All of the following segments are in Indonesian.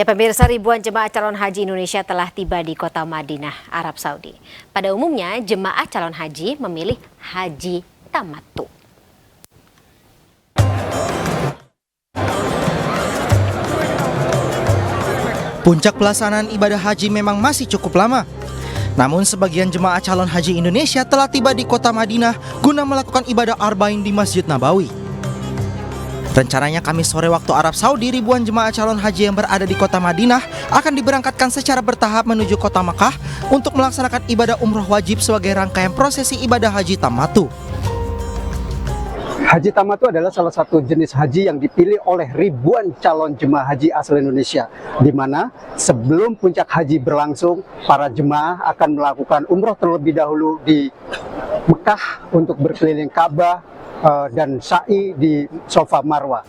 Ya pemirsa, ribuan jemaah calon haji Indonesia telah tiba di kota Madinah, Arab Saudi. Pada umumnya, jemaah calon haji memilih haji tamattu. Puncak pelaksanaan ibadah haji memang masih cukup lama. Namun sebagian jemaah calon haji Indonesia telah tiba di kota Madinah guna melakukan ibadah Arba'in di Masjid Nabawi. Rencananya Kamis sore waktu Arab Saudi, ribuan jemaah calon haji yang berada di kota Madinah akan diberangkatkan secara bertahap menuju kota Makkah untuk melaksanakan ibadah umroh wajib sebagai rangkaian prosesi ibadah haji tamattu. Haji tamattu adalah salah satu jenis haji yang dipilih oleh ribuan calon jemaah haji asal Indonesia, di mana sebelum puncak haji berlangsung, para jemaah akan melakukan umroh terlebih dahulu di Mekah untuk berkeliling Ka'bah dan sa'i di Safa Marwah.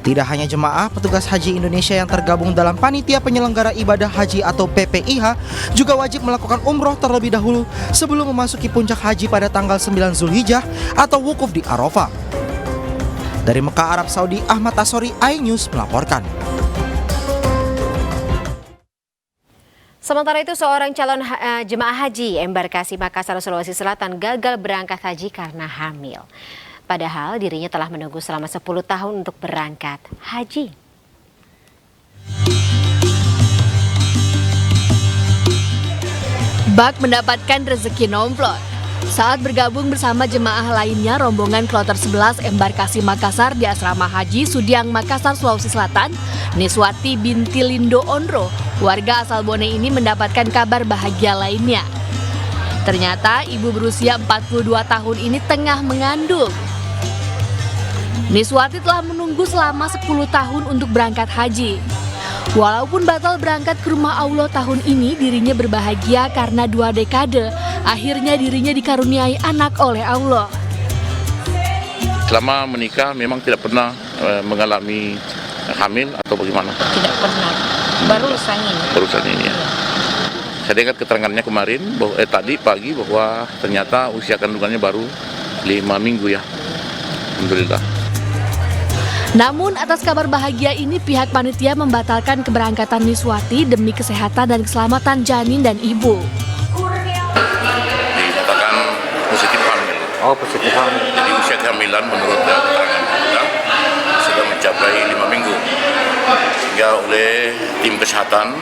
Tidak hanya jemaah, petugas haji Indonesia yang tergabung dalam panitia penyelenggara ibadah haji atau PPIH juga wajib melakukan umroh terlebih dahulu sebelum memasuki puncak haji pada tanggal 9 Zulhijjah atau wukuf di Arafah. Dari Mekah, Arab Saudi, Ahmad Asori, iNews melaporkan. Sementara itu, seorang calon jemaah haji embarkasi Makassar, Sulawesi Selatan gagal berangkat haji karena hamil. Padahal dirinya telah menunggu selama 10 tahun untuk berangkat haji. Bak mendapatkan rezeki nomplot. Saat bergabung bersama jemaah lainnya, rombongan kloter 11 embarkasi Makassar di Asrama Haji Sudiang Makassar, Sulawesi Selatan, Niswati binti Lindo Onro, warga asal Bone ini mendapatkan kabar bahagia lainnya. Ternyata ibu berusia 42 tahun ini tengah mengandung. Niswati telah menunggu selama 10 tahun untuk berangkat haji. Walaupun batal berangkat ke rumah Allah tahun ini, dirinya berbahagia karena 2 dekade akhirnya dirinya dikaruniai anak oleh Allah. Selama menikah memang tidak pernah mengalami hamil atau bagaimana? Tidak pernah, baru Barusan ini ya. Saya dengar keterangannya kemarin, tadi pagi bahwa ternyata usia kandungannya baru 5 minggu ya. Alhamdulillah. Namun atas kabar bahagia ini, pihak panitia membatalkan keberangkatan Niswati demi kesehatan dan keselamatan janin dan ibu. Dinyatakan positif hamil. Oh, positif hamil. Jadi usia kehamilan menurut keterangan kita sudah mencapai 5 minggu. Sehingga oleh tim kesehatan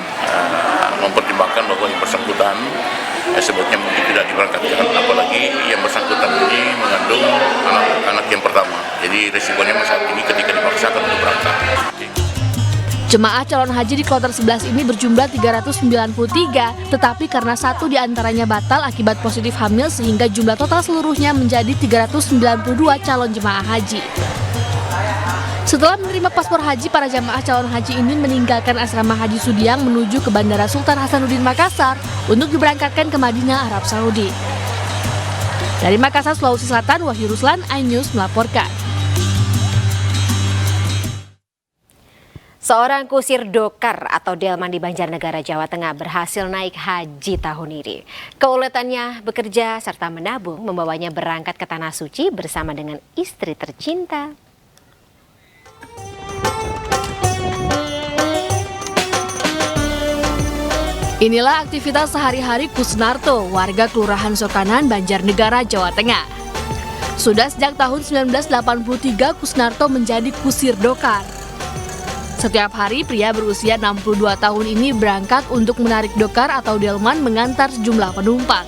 mempertimbangkan bahwa yang bersangkutan sebetulnya mungkin tidak diberangkatkan, apalagi yang bersangkutan ini mengandung anak yang pertama. Jadi resikonya saat ini ketika dipaksakan untuk berangkat. Jemaah calon haji di kloter 11 ini berjumlah 393, tetapi karena satu diantaranya batal akibat positif hamil sehingga jumlah total seluruhnya menjadi 392 calon jemaah haji. Setelah menerima paspor haji, para jamaah calon haji ini meninggalkan asrama haji Sudiang menuju ke Bandara Sultan Hasanuddin Makassar untuk diberangkatkan ke Madinah, Arab Saudi. Dari Makassar, Sulawesi Selatan, Wahyu Ruslan, iNews melaporkan. Seorang kusir dokar atau delman di Banjarnegara, Jawa Tengah berhasil naik haji tahun ini. Keuletannya bekerja serta menabung membawanya berangkat ke Tanah Suci bersama dengan istri tercinta. Inilah aktivitas sehari-hari Kusnarto, warga Kelurahan Sokanan, Banjarnegara, Jawa Tengah. Sudah sejak tahun 1983 Kusnarto menjadi kusir dokar. Setiap hari pria berusia 62 tahun ini berangkat untuk menarik dokar atau delman mengantar sejumlah penumpang.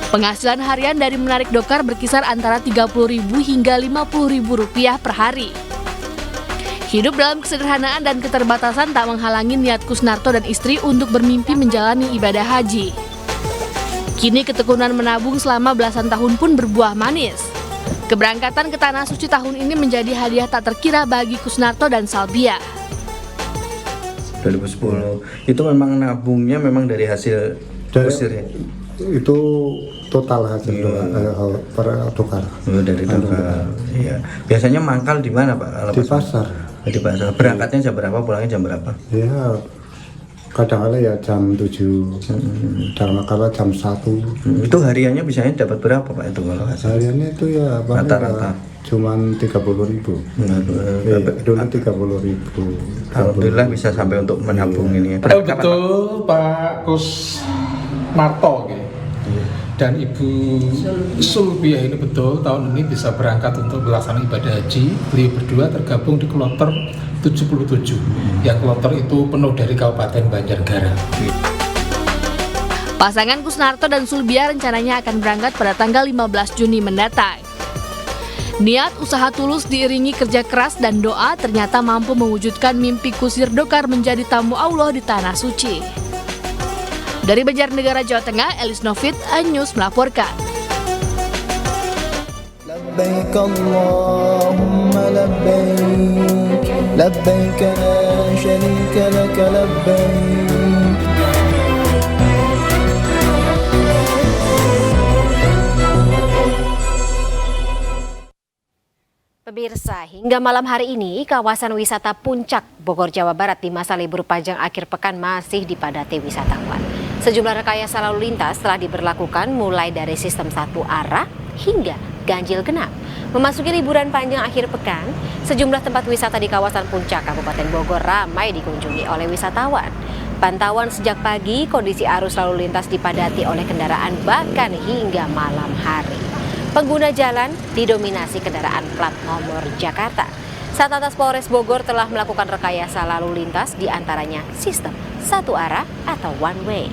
Penghasilan harian dari menarik dokar berkisar antara Rp30.000 hingga Rp50.000 per hari. Hidup dalam kesederhanaan dan keterbatasan tak menghalangi niat Kusnarto dan istri untuk bermimpi menjalani ibadah haji. Kini ketekunan menabung selama belasan tahun pun berbuah manis. Keberangkatan ke Tanah Suci tahun ini menjadi hadiah tak terkira bagi Kusnarto dan Salbia. 2010 itu memang nabungnya memang dari hasil kusir ya? Itu total hasil per dokar. Dari dokar. Iya. Biasanya mangkal di mana Pak? Di pasar. Di pasar. Berangkatnya jam berapa? Pulangnya jam berapa? Ya kadang-kadang ya jam 7, kadang-kadang jam 1. Itu hariannya biasanya dapat berapa Pak itu kalau hasil? Hariannya itu ya Rata-rata cuman 30.000. Dulu 30.000. Alhamdulillah bisa sampai untuk menabung ini. Betul Pak Kusnarto dan Ibu Sulbiah ini betul tahun ini bisa berangkat untuk melaksanakan ibadah haji. Beliau berdua tergabung di kloter 77 yang kloter itu penuh dari Kabupaten Banjarnegara. Pasangan Kusnarto dan Sulbiah rencananya akan berangkat pada tanggal 15 Juni mendatang. Niat usaha tulus diiringi kerja keras dan doa ternyata mampu mewujudkan mimpi kusir dokar menjadi tamu Allah di Tanah Suci. Dari Banjarnegara, Jawa Tengah, Elis Novit, iNews melaporkan. لبيك اللهم لبيك لبيك لا شريك لك لبيك. Pemirsa, hingga malam hari ini kawasan wisata Puncak Bogor, Jawa Barat di masa libur panjang akhir pekan masih dipadati wisatawan. Sejumlah rekayasa lalu lintas telah diberlakukan mulai dari sistem satu arah hingga ganjil genap. Memasuki liburan panjang akhir pekan, sejumlah tempat wisata di kawasan Puncak Kabupaten Bogor ramai dikunjungi oleh wisatawan. Pantauan sejak pagi, kondisi arus lalu lintas dipadati oleh kendaraan bahkan hingga malam hari. Pengguna jalan didominasi kendaraan plat nomor Jakarta. Satlantas Polres Bogor telah melakukan rekayasa lalu lintas diantaranya sistem satu arah atau one way.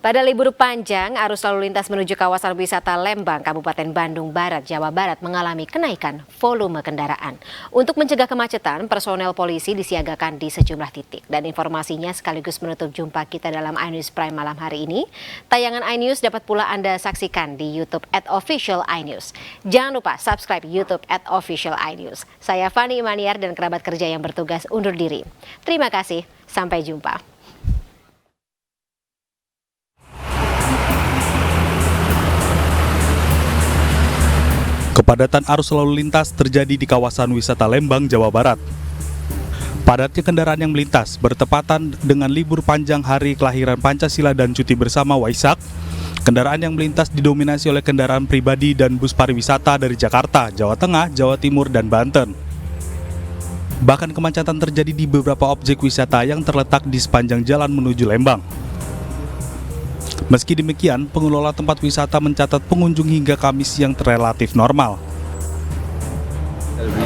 Pada libur panjang, arus lalu lintas menuju kawasan wisata Lembang, Kabupaten Bandung Barat, Jawa Barat mengalami kenaikan volume kendaraan. Untuk mencegah kemacetan, personel polisi disiagakan di sejumlah titik. Dan informasinya sekaligus menutup jumpa kita dalam iNews Prime malam hari ini. Tayangan iNews dapat pula Anda saksikan di YouTube @official_iNews. Jangan lupa subscribe YouTube @official_iNews. Saya Fani Imaniar dan kerabat kerja yang bertugas undur diri. Terima kasih, sampai jumpa. Kepadatan arus lalu lintas terjadi di kawasan wisata Lembang, Jawa Barat. Padatnya kendaraan yang melintas bertepatan dengan libur panjang hari kelahiran Pancasila dan cuti bersama Waisak. Kendaraan yang melintas didominasi oleh kendaraan pribadi dan bus pariwisata dari Jakarta, Jawa Tengah, Jawa Timur, dan Banten. Bahkan kemacetan terjadi di beberapa objek wisata yang terletak di sepanjang jalan menuju Lembang. Meski demikian, pengelola tempat wisata mencatat pengunjung hingga Kamis yang relatif normal.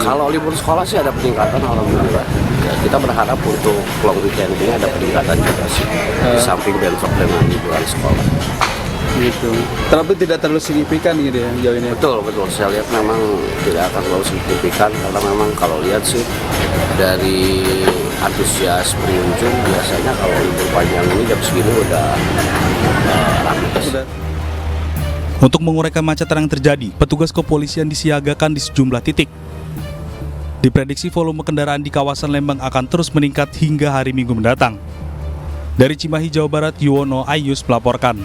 Kalau libur sekolah sih ada peningkatan, alhamdulillah. Ya, kita berharap untuk long weekend ini ada peningkatan juga sih, di samping bentrok dengan liburan sekolah. Gitu. Tapi tidak terlalu signifikan gitu ya jauh ini. Betul. Saya lihat memang tidak akan terlalu signifikan karena memang kalau lihat sih dari antusias pengunjung biasanya kalau libur panjang ini jam segini udah ramai. Untuk mengurai kemacetan yang terjadi, petugas kepolisian disiagakan di sejumlah titik. Diprediksi volume kendaraan di kawasan Lembang akan terus meningkat hingga hari Minggu mendatang. Dari Cimahi, Jawa Barat, Yuwono, iNews melaporkan.